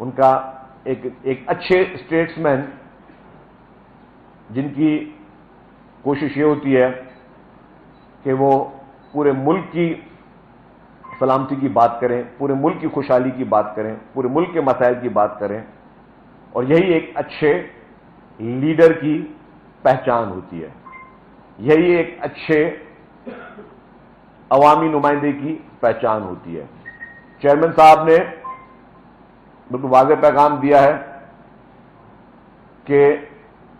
ان کا ایک اچھے اسٹیٹسمین جن کی کوشش یہ ہوتی ہے کہ وہ پورے ملک کی سلامتی کی بات کریں، پورے ملک کی خوشحالی کی بات کریں، پورے ملک کے مسائل کی بات کریں، اور یہی ایک اچھے لیڈر کی پہچان ہوتی ہے، یہی ایک اچھے عوامی نمائندے کی پہچان ہوتی ہے۔ چیئرمین صاحب نے بالکل واضح پیغام دیا ہے کہ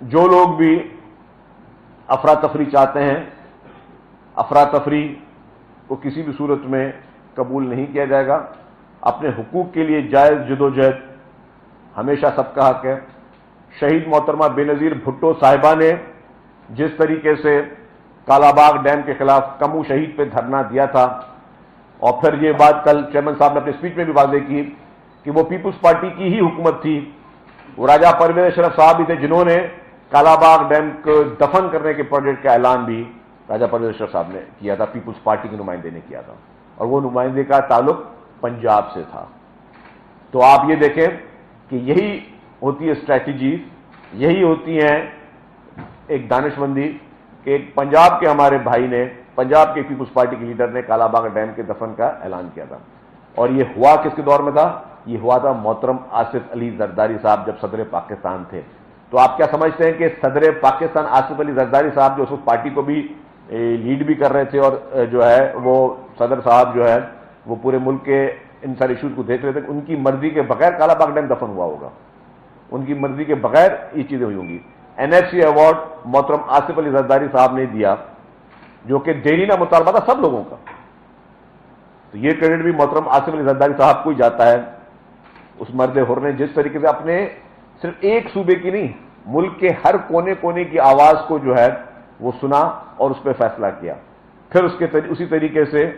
جو لوگ بھی افراتفری چاہتے ہیں، افراتفری کو کسی بھی صورت میں قبول نہیں کیا جائے گا۔ اپنے حقوق کے لیے جائز جدوجہد ہمیشہ سب کا حق ہے۔ شہید محترمہ بے نظیر بھٹو صاحبہ نے جس طریقے سے کالا باغ ڈیم کے خلاف کمو شہید پہ دھرنا دیا تھا، اور پھر یہ بات کل چیئرمین صاحب نے اپنی اسپیچ میں بھی واضح کی کہ وہ پیپلز پارٹی کی ہی حکومت تھی، وہ راجہ پرویز اشرف صاحب بھی تھے جنہوں نے کالا باغ ڈیم کو دفن کرنے کے پروجیکٹ کا اعلان بھی راجہ پرویز اشرف صاحب نے کیا تھا، پیپلز پارٹی کے نمائندے نے کیا تھا، اور وہ نمائندے کا تعلق پنجاب سے تھا۔ تو آپ یہ دیکھیں کہ یہی ہوتی ہے اسٹریٹجیز، یہی ہوتی ہیں ایک دانشمندی کہ ایک پنجاب کے ہمارے بھائی نے، پنجاب کے پیپلز پارٹی کے لیڈر نے کالا باغ ڈیم کے دفن کا اعلان کیا تھا، اور یہ ہوا کس کے دور میں تھا؟ یہ ہوا تھا محترم آصف علی زرداری صاحب جب صدر پاکستان تھے۔ تو آپ کیا سمجھتے ہیں کہ صدر پاکستان آصف علی زرداری صاحب جو اس وقت پارٹی کو بھی لیڈ بھی کر رہے تھے، اور جو ہے وہ صدر صاحب جو ہے وہ پورے ملک کے ان سارے ایشوز کو دیکھ رہے تھے، ان کی مرضی کے بغیر کالا باغ ڈیم دفن ہوا ہوگا، ان کی مرضی کے بغیر یہ چیزیں ہوئی ہوں گی۔ NFC ایوارڈ محترم آصف علی زرداری صاحب نے دیا، جو کہ دیرینہ مطالبہ تھا سب لوگوں کا، تو یہ کریڈٹ بھی محترم آصف علی زرداری صاحب کو ہی جاتا ہے۔ اس مرد حر نے جس طریقے سے اپنے صرف ایک صوبے کی نہیں، ملک کے ہر کونے کونے کی آواز کو جو ہے وہ سنا اور اس پہ فیصلہ کیا۔ پھر اسی طریقے سے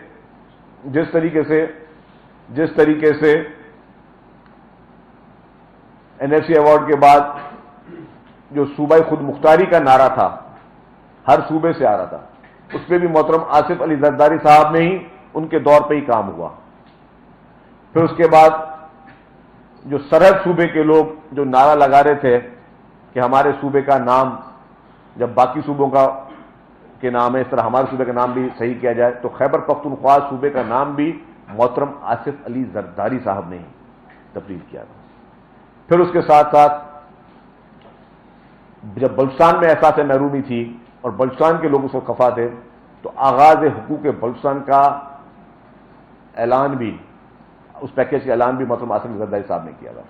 جس طریقے سے NFC ایوارڈ کے بعد جو صوبہ خود مختاری کا نعرہ تھا، ہر صوبے سے آ رہا تھا، اس پہ بھی محترم آصف علی زرداری صاحب نے ہی ان کے دور پہ ہی کام ہوا۔ پھر اس کے بعد جو سرحد صوبے کے لوگ جو نعرہ لگا رہے تھے کہ ہمارے صوبے کا نام جب باقی صوبوں کے نام ہے اس طرح ہمارے صوبے کا نام بھی صحیح کیا جائے، تو خیبر پختونخوا صوبے کا نام بھی محترم آصف علی زرداری صاحب نے ہی تبدیل کیا تھا۔ پھر اس کے ساتھ ساتھ جب بلوچستان میں احساس محرومی تھی اور بلوچستان کے لوگ اس کو خفا تھے، تو آغاز حقوق بلوچستان کا اعلان بھی، اس پیکیج کا اعلان بھی محترم آصف علی زرداری صاحب نے کیا تھا،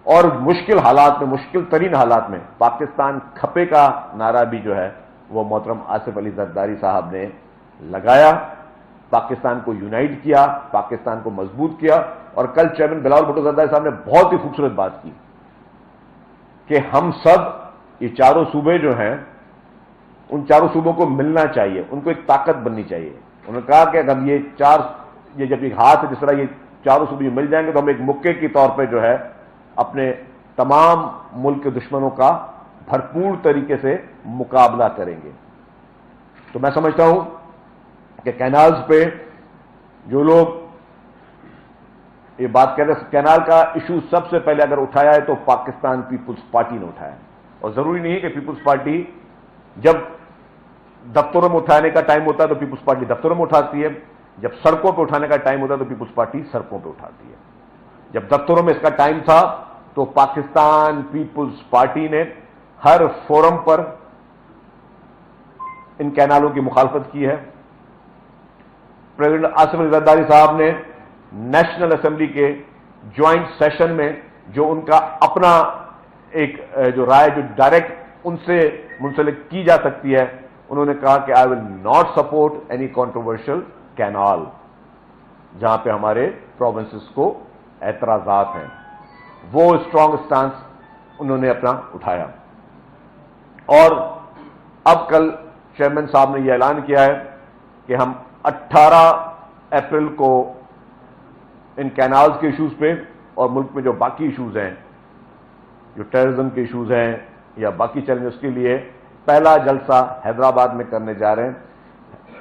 اور مشکل حالات میں، مشکل ترین حالات میں پاکستان کھپے کا نعرہ بھی جو ہے وہ محترم آصف علی زرداری صاحب نے لگایا، پاکستان کو یونائٹ کیا، پاکستان کو مضبوط کیا۔ اور کل چیئرمین بلاول بھٹو زرداری صاحب نے بہت ہی خوبصورت بات کی کہ ہم سب یہ چاروں صوبے جو ہیں ان چاروں صوبوں کو ملنا چاہیے، ان کو ایک طاقت بننی چاہیے۔ انہوں نے کہا کہ اگر یہ جب ایک ہاتھ ہے جس طرح یہ چاروں صوبے مل جائیں گے تو ہم ایک مکے کے طور پہ جو ہے اپنے تمام ملک کے دشمنوں کا بھرپور طریقے سے مقابلہ کریں گے۔ تو میں سمجھتا ہوں کہ کینالز پہ جو لوگ یہ بات کہتے ہیں، کینال کا ایشو سب سے پہلے اگر اٹھایا ہے تو پاکستان پیپلز پارٹی نے اٹھایا ہے، اور ضروری نہیں ہے کہ پیپلز پارٹی جب دفتروں میں اٹھانے کا ٹائم ہوتا ہے تو پیپلز پارٹی دفتروں میں اٹھاتی ہے، جب سڑکوں پہ اٹھانے کا ٹائم ہوتا ہے تو پیپلز پارٹی سڑکوں پہ اٹھاتی ہے۔ جب دفتروں میں اس کا ٹائم تھا تو پاکستان پیپلز پارٹی نے ہر فورم پر ان کینالوں کی مخالفت کی ہے۔ پریزیڈنٹ آصف علی زرداری صاحب نے نیشنل اسمبلی کے جوائنٹ سیشن میں جو ان کا اپنا ایک جو رائے جو ڈائریکٹ ان سے منسلک کی جا سکتی ہے، انہوں نے کہا کہ I will not support any controversial canal جہاں پہ ہمارے پروونسز کو اعتراضات ہیں۔ وہ اسٹرانگ سٹانس انہوں نے اپنا اٹھایا، اور اب کل چیئرمین صاحب نے یہ اعلان کیا ہے کہ ہم 18 اپریل کو ان کینالز کے ایشوز پہ اور ملک میں جو باقی ایشوز ہیں، جو ٹیررزم کے ایشوز ہیں یا باقی چیلنجز کے لیے پہلا جلسہ حیدرآباد میں کرنے جا رہے ہیں۔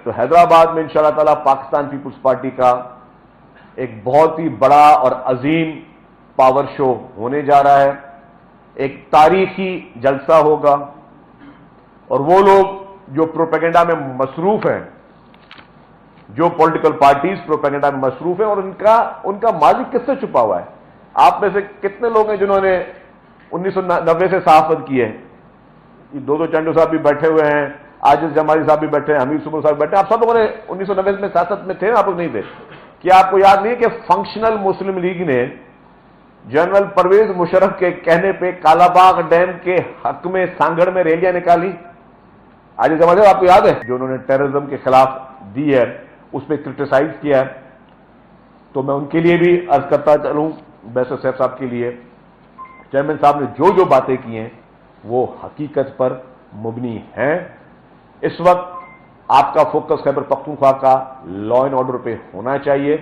تو حیدرآباد میں انشاءاللہ تعالی پاکستان پیپلز پارٹی کا ایک بہت ہی بڑا اور عظیم پاور شو ہونے جا رہا ہے، ایک تاریخی جلسہ ہوگا، اور وہ لوگ جو پروپیگنڈا میں مصروف ہیں، جو پولیٹیکل پارٹیز پروپیگنڈا میں مصروف ہیں، اور ان کا ماضی کس سے چھپا ہوا ہے؟ آپ میں سے کتنے لوگ ہیں جنہوں نے 1990 سے صحافت کی ہے؟ یہ دو چنڈو صاحب بھی بیٹھے ہوئے ہیں، عاجز جمالی صاحب بھی بیٹھے ہیں، حمید سمر صاحب بیٹھے ہیں، آپ سب لوگوں نے 1990 میں سیاست میں تھے، آپ لوگ نہیں تھے؟ کیا آپ کو یاد نہیں ہے کہ فنکشنل مسلم لیگ نے جنرل پرویز مشرف کے کہنے پہ کالا باغ ڈیم کے حق میں سانگڑ میں ریلیاں نکالی؟ عاجز جمالی صاحب آپ کو یاد ہے جو انہوں نے ٹیررزم کے خلاف دی ہے، اس پہ کرٹیسائز کیا ہے؟ تو میں ان کے لیے بھی عرض کرتا چلوں، بیسر سیف صاحب کے لیے، چیئرمین صاحب نے جو باتیں کی ہیں وہ حقیقت پر مبنی ہیں۔ اس وقت آپ کا فوکس خیبر پختونخوا کا لا اینڈ آرڈر پہ ہونا چاہیے۔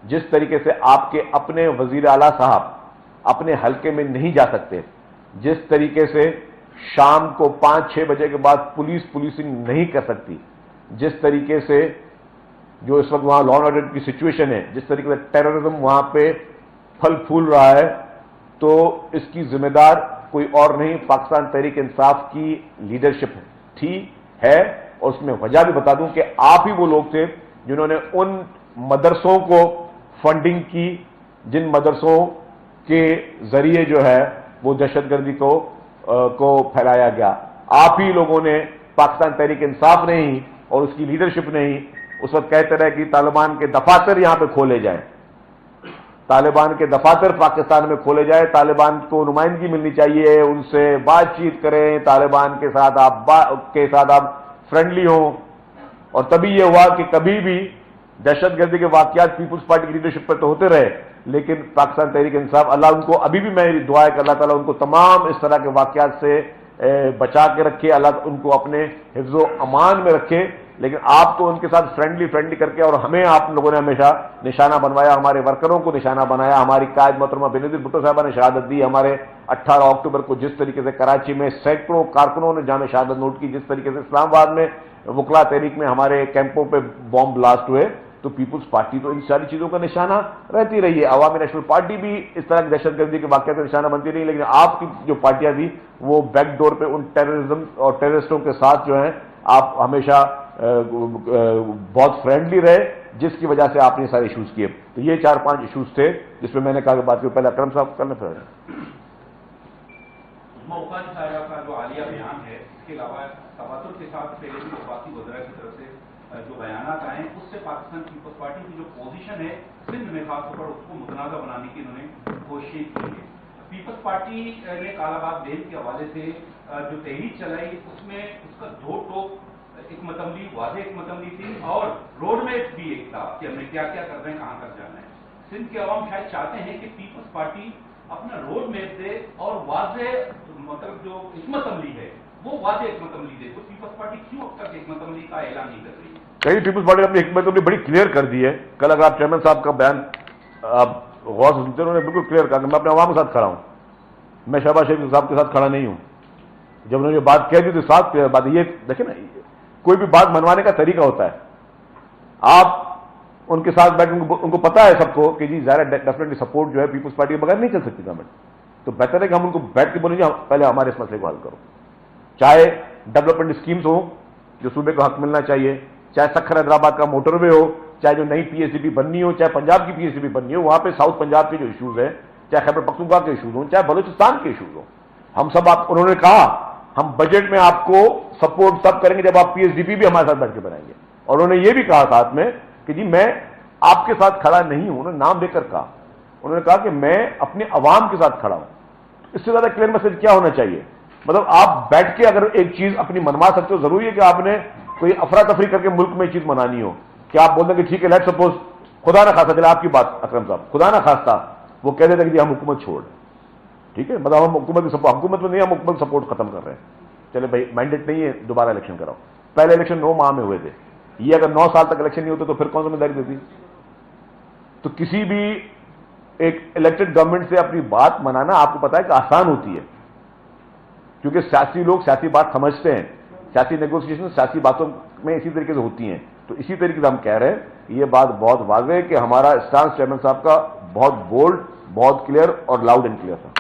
جس طریقے سے آپ کے اپنے وزیر اعلیٰ صاحب اپنے حلقے میں نہیں جا سکتے، جس طریقے سے شام کو 5-6 بجے کے بعد پولیسنگ نہیں کر سکتی، جس طریقے سے جو اس وقت وہاں لا اینڈ آرڈر کی سچویشن ہے، جس طریقے سے ٹیررزم وہاں پہ پھل پھول رہا ہے، تو اس کی ذمہ دار کوئی اور نہیں، پاکستان تحریک انصاف کی لیڈرشپ تھی، ہے، اور اس میں وجہ بھی بتا دوں کہ آپ ہی وہ لوگ تھے جنہوں نے ان مدرسوں کو فنڈنگ کی جن مدرسوں کے ذریعے جو ہے وہ دہشت گردی کو پھیلایا گیا۔ آپ ہی لوگوں نے، پاکستان تحریک انصاف نے ہی اور اس کی لیڈرشپ نے ہی اس وقت کہتے رہے کہ طالبان کے دفاتر یہاں پہ کھولے جائیں، طالبان کے دفاتر پاکستان میں کھولے جائے، طالبان کو نمائندگی ملنی چاہیے، ان سے بات چیت کریں، طالبان کے ساتھ آپ فرینڈلی ہوں۔ اور تبھی یہ ہوا کہ کبھی بھی دہشت گردی کے واقعات پیپلز پارٹی کی لیڈرشپ پر تو ہوتے رہے، لیکن پاکستان تحریک انصاف، اللہ ان کو، ابھی بھی میری دعا ہے کہ اللہ تعالیٰ ان کو تمام اس طرح کے واقعات سے بچا کے رکھے، اللہ ان کو اپنے حفظ و امان میں رکھے۔ لیکن آپ تو ان کے ساتھ فرینڈلی کر کے، اور ہمیں آپ لوگوں نے ہمیشہ نشانہ بنوایا، ہمارے ورکروں کو نشانہ بنایا، ہماری قائد محترمہ بینظیر بھٹو صاحبہ نے شہادت دی، ہمارے 18 اکتوبر کو جس طریقے سے کراچی میں سینکڑوں کارکنوں نے جامع شہادت نوٹ کی، جس طریقے سے اسلام آباد میں وکلا تحریک میں ہمارے کیمپوں پہ بم بلاسٹ ہوئے، تو پیپلز پارٹی تو ان ساری چیزوں کا نشانہ رہتی رہی ہے۔ عوامی نیشنل پارٹی بھی اس طرح کی دہشت گردی کے واقعات کا نشانہ بنتی رہی، لیکن آپ کی جو پارٹیاں تھی وہ بیک ڈور پہ ان ٹیررزم اور ٹیررسٹوں کے ساتھ جو ہیں آپ ہمیشہ بہت فرینڈلی رہے، جس کی وجہ سے آپ نے سارے ایشوز کیے۔ تو یہ 4-5 ایشوز تھے جس میں نے کہا کہ بات کروں، پہلے اکرم صاحب کرنا پڑے گا۔ موقعی صاحبہ کا جو عالیہ بیان ہے، اس کے علاوہ تواتر کے ساتھ پہلے بھی وفاقی وزراء کی طرف سے جو بیانات آئے ہیں، اس سے پاکستان پیپلز پارٹی کی جو پوزیشن ہے سندھ میں خاص طور پر اس کو متنازع بنانے کی انہوں نے کوشش کی ہے۔ پیپلز پارٹی نے کالا باغ ڈیم کے حوالے سے جو تحریک چلائی، اس میں اس کا دو ٹوک حکمت عملی، واضح حکمت عملی تھی، اور روڈ میپ بھی ایک تھا کہ ہمیں کیا کیا کرنا ہے، کہاں تک جانا ہے۔ سندھ کے عوام شاید چاہتے ہیں کہ پیپلز پارٹی اپنا روڈ میپ دے اور واضح مطلب جو حکمت عملی ہے وہ واضح حکمت عملی دے، تو پیپلز پارٹی کیوں اب تک حکمت عملی کا اعلان نہیں کر رہی ہے؟ کئی پیپلز پارٹی نے اپنی حکمت عملی بڑی کلیئر کر دی ہے۔ کل اگر آپ چیئرمین صاحب کا بیان آپ غور سے سنتے، انہوں نے بالکل کلیئر کہا کہ میں اپنے عوام کے ساتھ کھڑا ہوں، میں شہباز شریف صاحب کے ساتھ کھڑا نہیں ہوں۔ جب انہوں نے یہ بات کہہ دی تو ساتھ بات یہ دیکھیں نا، کوئی بھی بات منوانے کا طریقہ ہوتا ہے۔ آپ ان کے ساتھ بیٹھ، ان کو پتا ہے سب کو کہ جی ظاہر ڈیفینیٹلی سپورٹ جو ہے پیپلز پارٹی کے بغیر نہیں چل سکتی گورنمنٹ، تو بہتر ہے کہ ہم ان کو بیٹھ کے بولیں گے پہلے ہمارے اس مسئلے کو حل کرو، چاہے ڈیولپمنٹ اسکیمز ہوں جو صوبے کو حق ملنا چاہیے، چاہے سکھر حیدرآباد کا موٹر وے ہو، چاہے جو نئی پی ایس ڈی پی بننی ہو، چاہے پنجاب کی پی ایس ڈی پی بننی ہو، وہاں پہ ساؤتھ پنجاب کے جو ایشوز ہیں، چاہے خیبر پختونخوا کے ایشوز ہوں، چاہے بلوچستان کے ایشوز ہوں، ہم سب انہوں نے کہا ہم بجٹ میں آپ کو سپورٹ تب کریں گے جب آپ پی ایس ڈی پی بھی ہمارے ساتھ بیٹھ کے بنائیں گے۔ اور انہوں نے یہ بھی کہا ساتھ میں کہ جی میں آپ کے ساتھ کھڑا نہیں ہوں، انہوں نے نام لے کر کہا، انہوں نے کہا کہ میں اپنے عوام کے ساتھ کھڑا ہوں۔ اس سے زیادہ کلیئر میسج کیا ہونا چاہیے؟ مطلب آپ بیٹھ کے اگر ایک چیز اپنی منوا سکتے ہو، ضروری ہے کہ آپ نے کوئی افراتفری کر کے ملک میں چیز منانی ہو کہ آپ بول دیں کہ ٹھیک ہے، لیٹ سپوز خدا نہ خواستہ، چلے آپ کی بات اکرم صاحب، خدا نہ خواستہ وہ کہہ دیتے کہ جی ہم حکومت چھوڑ، ٹھیک ہے، مطلب ہم حکومت میں نہیں، ہم حکومت سپورٹ ختم کر رہے ہیں، چلے بھائی مینڈیٹ نہیں ہے دوبارہ الیکشن کراؤ۔ پہلے الیکشن 9 ماہ میں ہوئے تھے، یہ اگر 9 سال تک الیکشن نہیں ہوتے تو پھر کون ذمہ داری دیتی؟ تو کسی بھی ایک الیکٹڈ گورنمنٹ سے اپنی بات منانا آپ کو پتا ہے کہ آسان ہوتی ہے، کیونکہ سیاسی لوگ سیاسی بات سمجھتے ہیں، سیاسی نیگوسیشن سیاسی باتوں میں اسی طریقے سے ہوتی ہیں، تو اسی طریقے سے ہم کہہ رہے ہیں یہ بات بہت واضح ہے کہ ہمارا اسٹانس چیئرمین صاحب کا بہت بولڈ، بہت کلیئر اور لاؤڈ اینڈ کلیئر تھا.